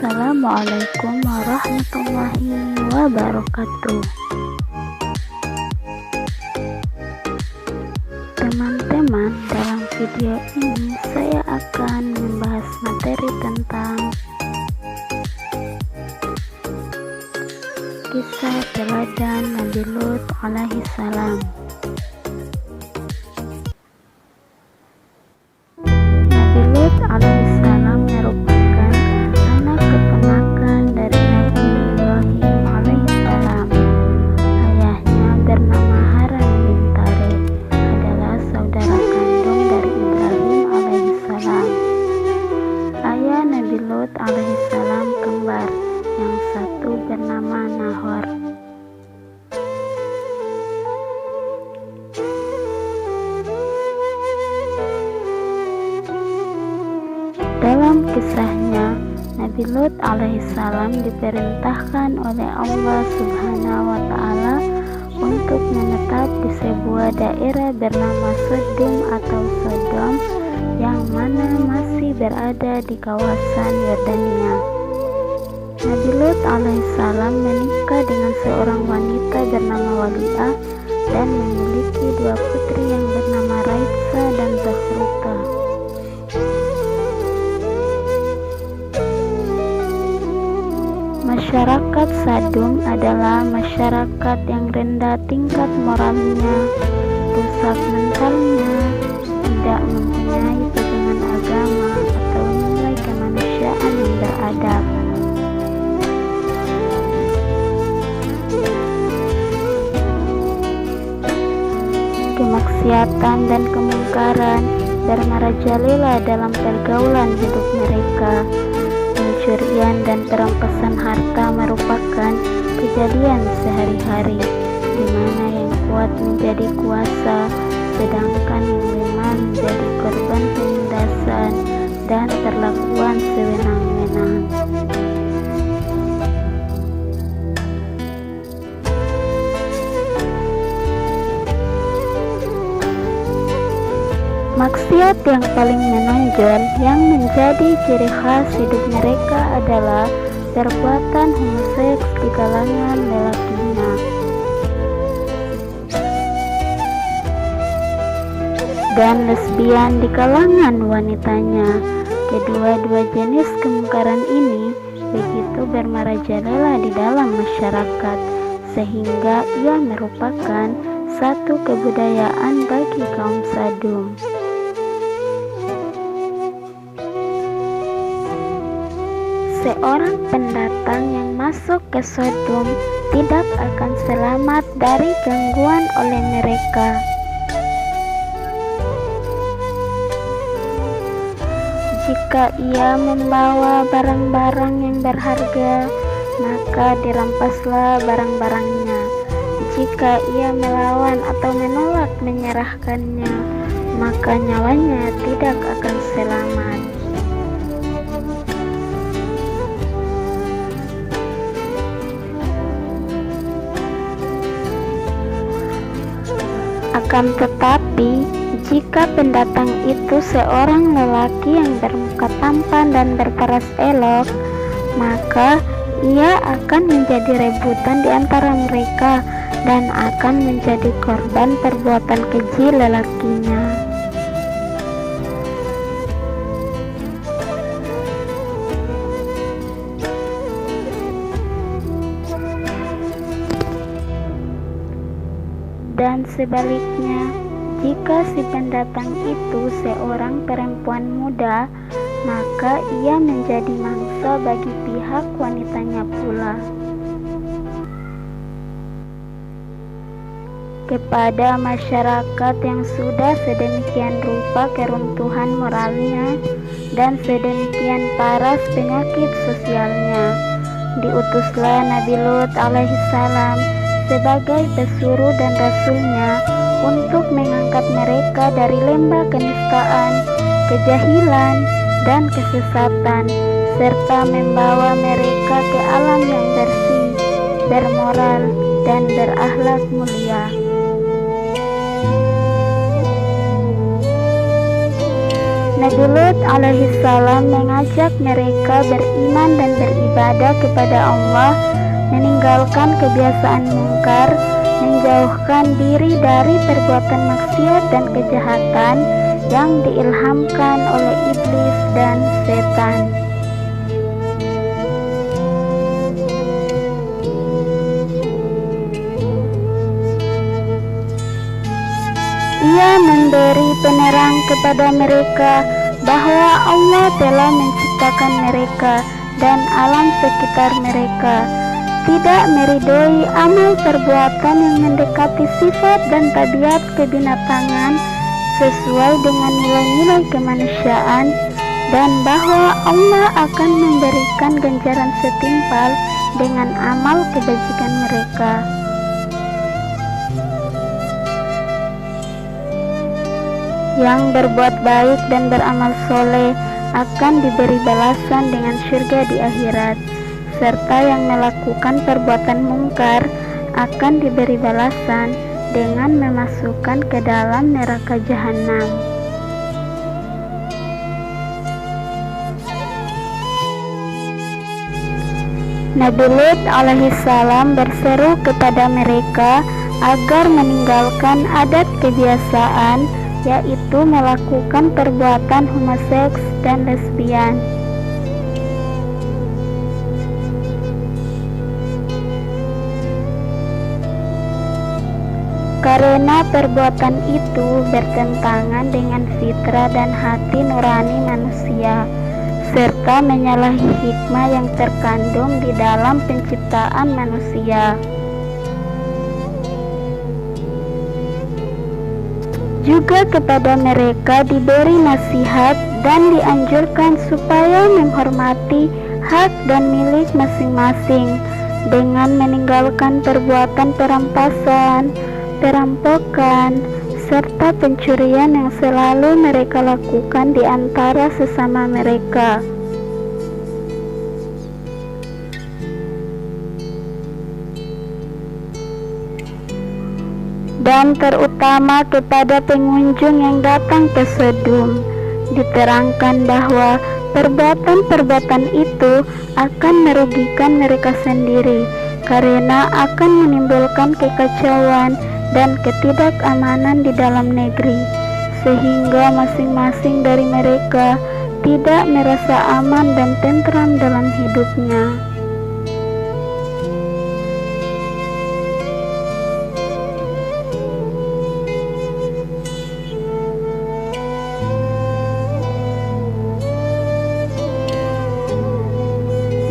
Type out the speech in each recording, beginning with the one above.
Assalamualaikum warahmatullahi wabarakatuh. Teman-teman, dalam video ini saya akan membahas materi tentang kisah teladan Nabi Lut alaihi salam. Nabi Lut alaihi salam merupakan anak keponakan dari Nabi Ibrahim alaihi salam. Ayahnya bernama Haran bin Tariq, adalah saudara kandung dari Ibrahim alaihi salam. Ayah Nabi Lut alaihi salam kembar, yang satu bernama Nahor. Dalam kisahnya, Nabi Lut alaihissalam diperintahkan oleh Allah Subhanahu wa Ta'ala untuk menetap di sebuah daerah bernama Sodom atau Sodom, yang mana masih berada di kawasan Yordania. Nabi Lut alaihissalam menikah dengan seorang wanita bernama Waliah dan memiliki dua putri yang bernama Raisa dan Zahruta. Masyarakat Sodom adalah masyarakat yang rendah tingkat moralnya, rusak mentalnya, tidak mempunyai pegangan agama atau nilai kemanusiaan yang beradab. Kemaksiatan dan kemungkaran bermerajalela dalam pergaulan hidup mereka. Pencurian dan perampasan harta merupakan kejadian sehari-hari, di mana yang kuat menjadi kuasa, sedangkan yang lemah menjadi korban penindasan dan perlakuan sewenang-wenang. Maksiat yang paling menonjol yang menjadi ciri khas hidup mereka adalah perbuatan homoseks di kalangan lelakinya. Dan lesbian di kalangan wanitanya. Kedua-dua jenis kemungkaran ini begitu bermerajalela di dalam masyarakat, sehingga ia merupakan satu kebudayaan bagi kaum Sodom. Seorang pendatang yang masuk ke Sodom tidak akan selamat dari gangguan oleh mereka. Jika ia membawa barang-barang yang berharga, maka dirampaslah barang-barangnya. Jika ia melawan atau menolak menyerahkannya, maka nyawanya tidak akan selamat. Akan tetapi, jika pendatang itu seorang lelaki yang bermuka tampan dan berparas elok, maka ia akan menjadi rebutan di antara mereka dan akan menjadi korban perbuatan keji lelakinya. Dan sebaliknya, jika si pendatang itu seorang perempuan muda, maka ia menjadi mangsa bagi pihak wanitanya pula. Kepada masyarakat yang sudah sedemikian rupa keruntuhan moralnya dan sedemikian paras penyakit sosialnya, diutuslah Nabi Lut alaihissalam sebagai pesuruh dan rasulnya untuk mengangkat mereka dari lembah kenistaan, kejahilan, dan kesesatan, serta membawa mereka ke alam yang bersih, bermoral, dan berakhlak mulia. Nabi Lut alaihissalam mengajak mereka beriman dan beribadah kepada Allah, meninggalkan kebiasaan mungkar, menjauhkan diri dari perbuatan maksiat dan kejahatan yang diilhamkan oleh iblis dan setan. Ia memberi penerang kepada mereka bahwa Allah telah menciptakan mereka dan alam sekitar mereka, tidak meridhoi amal perbuatan yang mendekati sifat dan tabiat kebinatangan sesuai dengan nilai-nilai kemanusiaan, dan bahwa Allah akan memberikan ganjaran setimpal dengan amal kebajikan mereka. Yang berbuat baik dan beramal soleh akan diberi balasan dengan surga di akhirat, serta yang melakukan perbuatan mungkar akan diberi balasan dengan memasukkan ke dalam neraka jahanam. Nabi Lut alaihissalam berseru kepada mereka agar meninggalkan adat kebiasaan, yaitu melakukan perbuatan homoseks dan lesbian. Karena perbuatan itu bertentangan dengan fitrah dan hati nurani manusia, serta menyalahi hikmah yang terkandung di dalam penciptaan manusia. Juga kepada mereka diberi nasihat dan dianjurkan supaya menghormati hak dan milik masing-masing dengan meninggalkan perbuatan perampasan, perampokan, serta pencurian yang selalu mereka lakukan di antara sesama mereka. Dan terutama kepada pengunjung yang datang ke Sodom, diterangkan bahwa perbuatan-perbuatan itu akan merugikan mereka sendiri, karena akan menimbulkan kekacauan dan ketidakamanan di dalam negeri, sehingga masing-masing dari mereka tidak merasa aman dan tentram dalam hidupnya.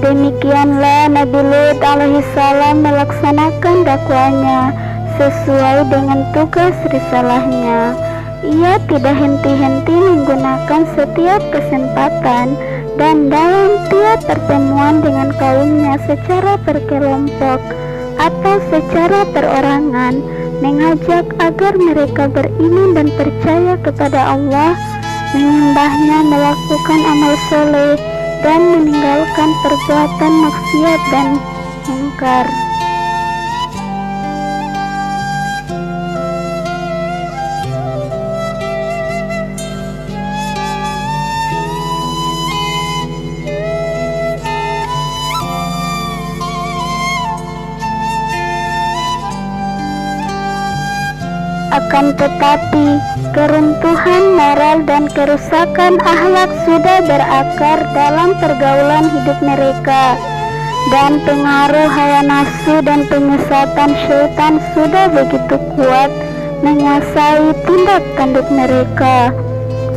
Demikianlah Nabi Lut alaihissalam melaksanakan dakwanya sesuai dengan tugas risalahnya. Ia tidak henti-henti menggunakan setiap kesempatan dan dalam tiap pertemuan dengan kaumnya secara berkelompok atau secara perorangan, mengajak agar mereka beriman dan percaya kepada Allah, menyembahnya, melakukan amal soleh, dan meninggalkan perbuatan maksiat dan mungkar. Akan tetapi, keruntuhan moral dan kerusakan akhlak sudah berakar dalam pergaulan hidup mereka, dan pengaruh hawa nafsu dan penyesatan syaitan sudah begitu kuat menguasai tindak tanduk mereka.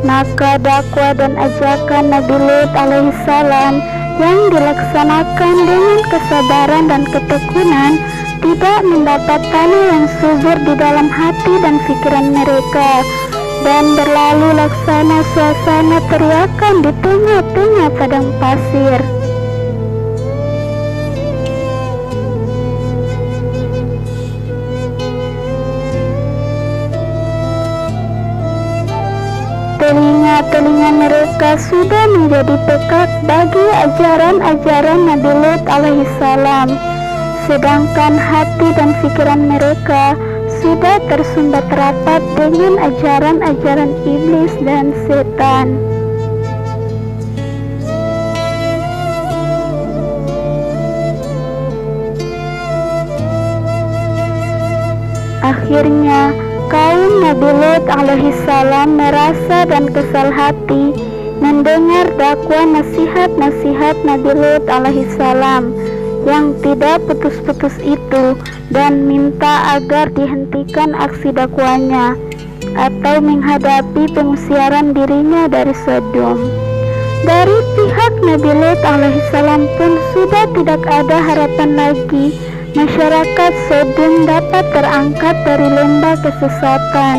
Maka dakwah dan ajakan Nabi Lut alaihissalam yang dilaksanakan dengan kesabaran dan ketekunan tidak mendapat tanah yang subur di dalam hati dan pikiran mereka, dan berlalu laksana suasana teriakan di tengah-tengah padang pasir. Telinga-telinga mereka sudah menjadi pekak bagi ajaran-ajaran Nabi Lut alaihissalam, sedangkan hati dan pikiran mereka sudah tersumbat rapat dengan ajaran-ajaran iblis dan setan. Akhirnya kaum Nabi Lut alaihissalam merasa dan kesal hati mendengar dakwah nasihat-nasihat Nabi Lut alaihissalam yang tidak putus-putus itu, dan minta agar dihentikan aksi dakwanya atau menghadapi pengusiran dirinya dari Sodom. Dari pihak Nabi Lut alaihissalam pun sudah tidak ada harapan lagi masyarakat Sodom dapat terangkat dari lembah kesesatan.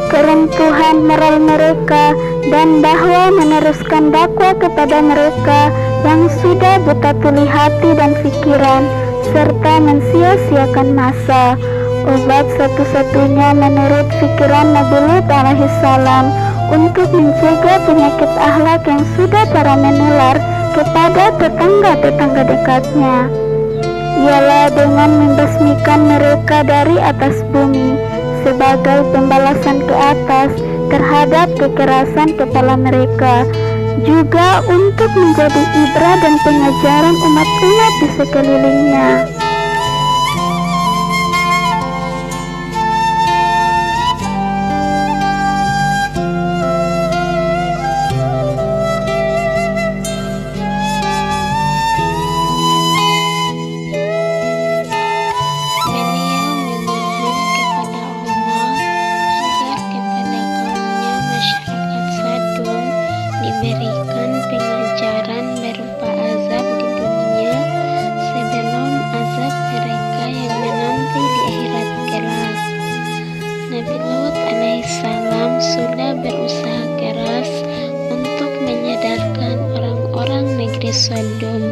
Keruntuhan moral mereka dan bahwa meneruskan dakwah kepada mereka yang sudah buta tuli hati dan pikiran serta mensia-siakan masa. Obat satu-satunya menurut pikiran Nabi Lut alaihissalam untuk mencegah penyakit akhlak yang sudah parah menular kepada tetangga-tetangga dekatnya ialah dengan membasmikan mereka dari atas bumi sebagai pembalasan ke atas terhadap kekerasan kepala mereka, juga untuk menjadi ibrah dan pengajaran umat-umat di sekelilingnya. Diberikan pengajaran berupa azab di dunia sebelum azab mereka yang menanti di akhirat kelak. Nabi Lut alaihissalam sudah berusaha keras untuk menyadarkan orang-orang negeri Sodom,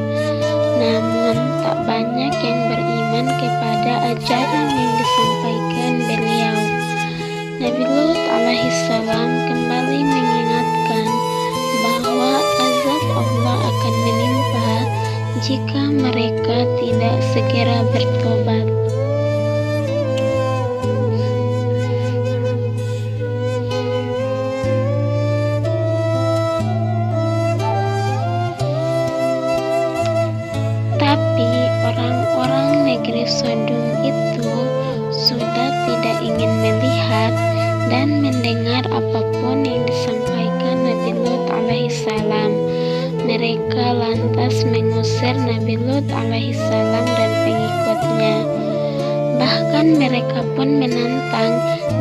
namun tak banyak yang beriman kepada ajaran yang disampaikan beliau. Nabi Lut alaihissalam kembali mengingatkan bahwa azab Allah akan menimpa jika mereka tidak segera bertobat. Tapi orang-orang negeri Sodom itu sudah tidak ingin melihat dan mendengar apapun yang disampaikan Nabi Lut alaihissalam. Mereka lantas mengusir Nabi Lut alaihissalam dan pengikutnya. Bahkan mereka pun menantang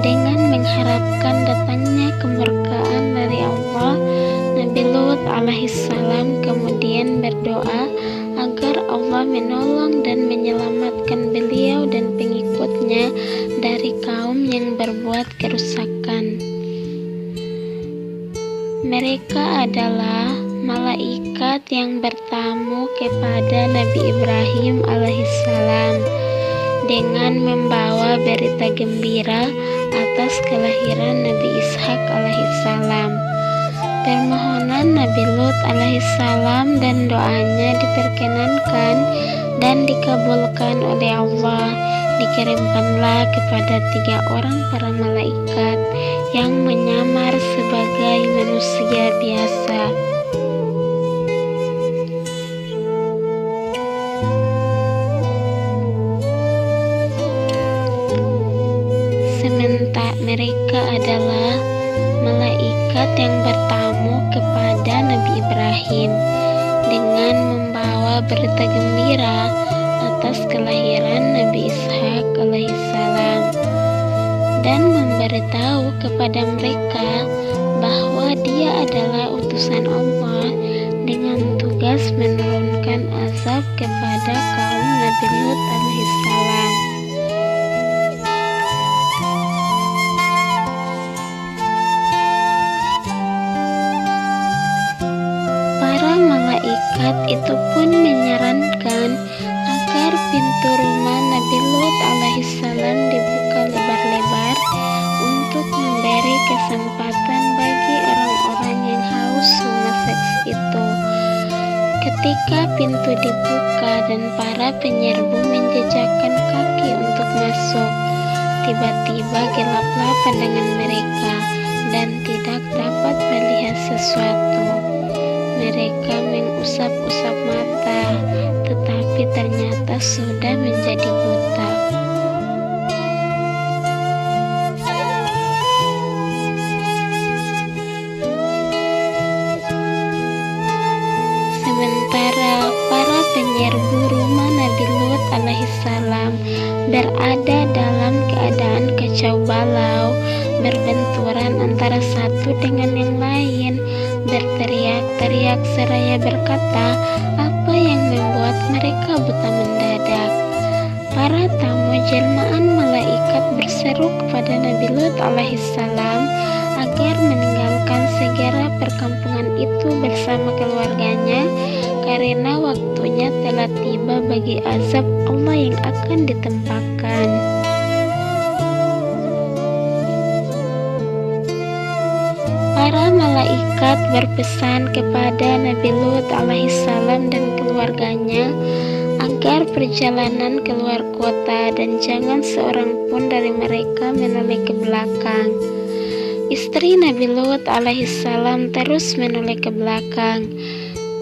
dengan mengharapkan datangnya kemurkaan dari Allah. Nabi Lut alaihissalam kemudian berdoa agar Allah menolong dan menyelamatkan beliau dan pengikutnya dari kaum yang berbuat kerusakan. Mereka adalah malaikat yang bertamu kepada Nabi Ibrahim alaihissalam dengan membawa berita gembira atas kelahiran Nabi Ishak alaihissalam. Permohonan Nabi Lut alaihissalam dan doanya diperkenankan dan dikabulkan oleh Allah. Dikirimkanlah kepada 3 orang para malaikat yang menyamar sebagai manusia biasa. Sementara mereka adalah malaikat yang bertamu kepada Nabi Ibrahim dengan membawa berita gembira atas kelahiran Nabi Ishak alaihissalam dan memberitahu kepada mereka bahwa dia adalah utusan Allah dengan tugas menurunkan azab kepada kaum Nabi Lut alaihissalam. Para malaikat itu pun menyarankan agar pintu rumah Nabi Lut alaihissalam dibuka lebar-lebar untuk memberi kesempatan bagi orang-orang yang haus rumah seks itu. Ketika pintu dibuka dan para penyerbu menjejakkan kaki untuk masuk, tiba-tiba gelaplah pandangan mereka dan tidak dapat melihat sesuatu. Mereka mengusap-usap mata, tetapi ternyata sudah menjadi buta. Sementara para penyerbu rumah Nabi Lut alaihissalam berada dalam keadaan kacau balau, berbenturan antara satu dengan yang lain, berteriak-teriak seraya berkata, apa yang membuat mereka buta mendadak? Para tamu jelmaan malaikat berseru kepada Nabi Lut alaihissalam agar meninggalkan segera perkampungan itu bersama keluarganya, karena waktunya telah tiba bagi azab Allah yang akan ditimpakan. Para malaikat berpesan kepada Nabi Lut alaihissalam dan keluarganya agar perjalanan keluar kota dan jangan seorang pun dari mereka menoleh ke belakang. Istri Nabi Lut alaihissalam terus menoleh ke belakang.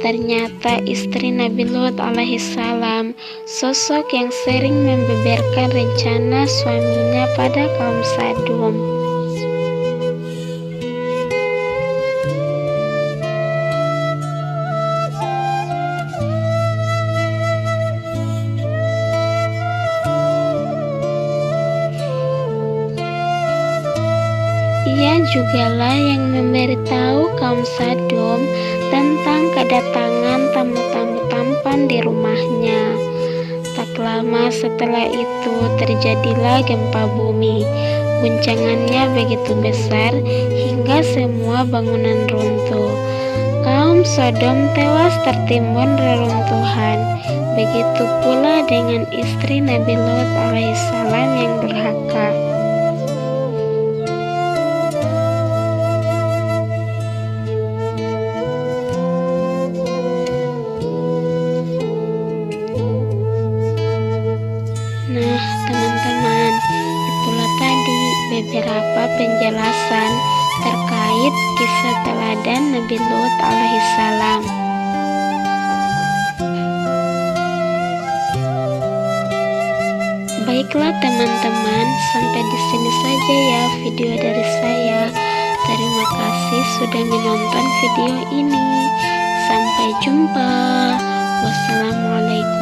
Ternyata istri Nabi Lut alaihissalam sosok yang sering membeberkan rencana suaminya pada kaum Sadum. Ia jugalah yang memberitahu kaum Sadum tentang kedatangan tamu-tamu tampan di rumahnya. Tak lama setelah itu terjadilah gempa bumi. Guncangannya begitu besar hingga semua bangunan runtuh. Kaum Sodom tewas tertimbun reruntuhan. Begitu pula dengan istri Nabi Lut alaihissalam yang durhaka. Nah, teman-teman, itulah tadi beberapa penjelasan terkait kisah teladan Nabi Lut alaihissalam. Baiklah teman-teman, sampai di sini saja ya video dari saya. Terima kasih sudah menonton video ini. Sampai jumpa. Wassalamualaikum.